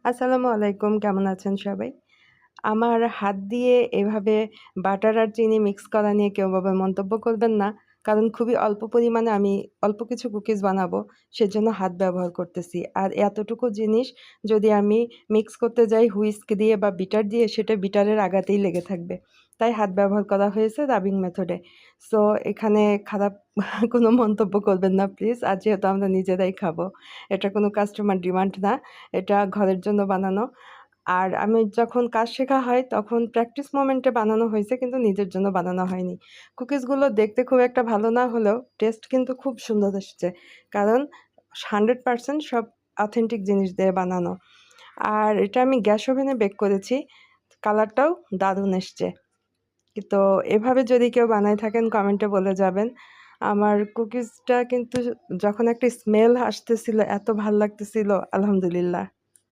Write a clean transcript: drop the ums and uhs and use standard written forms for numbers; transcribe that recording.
আসসালামু আলাইকুম। কেমন আছেন সবাই? আমার হাত দিয়ে এভাবে বাটার আর চিনি মিক্স করা নিয়ে কেউ আবার মন্তব্য করবেন না। কারণ খুবই অল্প পরিমাণে আমি অল্প কিছু কুকিজ বানাবো, সেজন্য হাত ব্যবহার করতেছি। আর এতটুকু জিনিস যদি আমি মিক্স করতে যাই হুইস্ক দিয়ে বা বিটার দিয়ে, সেটা বিটারের আগাতেই লেগে থাকবে। তাই হাত ব্যবহার করা হয়েছে রাবিং মেথডে। সো এখানে খারাপ কোনো মন্তব্য করবেন না প্লিজ। আর যেহেতু আমরা নিজেরাই খাবো, এটা কোনো কাস্টমার ডিমান্ড না। এটা ঘরের জন্য বানানো। আর আমি যখন কাজ শেখা হয় তখন প্র্যাকটিস মোমেন্টে বানানো হয়েছে, কিন্তু নিজের জন্য বানানো হয়নি। কুকিজগুলো দেখতে খুব একটা ভালো না হলেও টেস্ট কিন্তু খুব সুন্দর এসছে। কারণ 100% সব অথেন্টিক জিনিস দিয়ে বানানো। আর এটা আমি গ্যাস ওভেনে বেক করেছি। কালারটাও দারুণ এসছে। তো এভাবে যদি কেউ বানায় থাকেন কমেন্টে বলে যাবেন। আমার কুকিজটা কিন্তু যখন একটা স্মেল আসতেছিল এত ভাল লাগতেছিল, আলহামদুলিল্লাহ।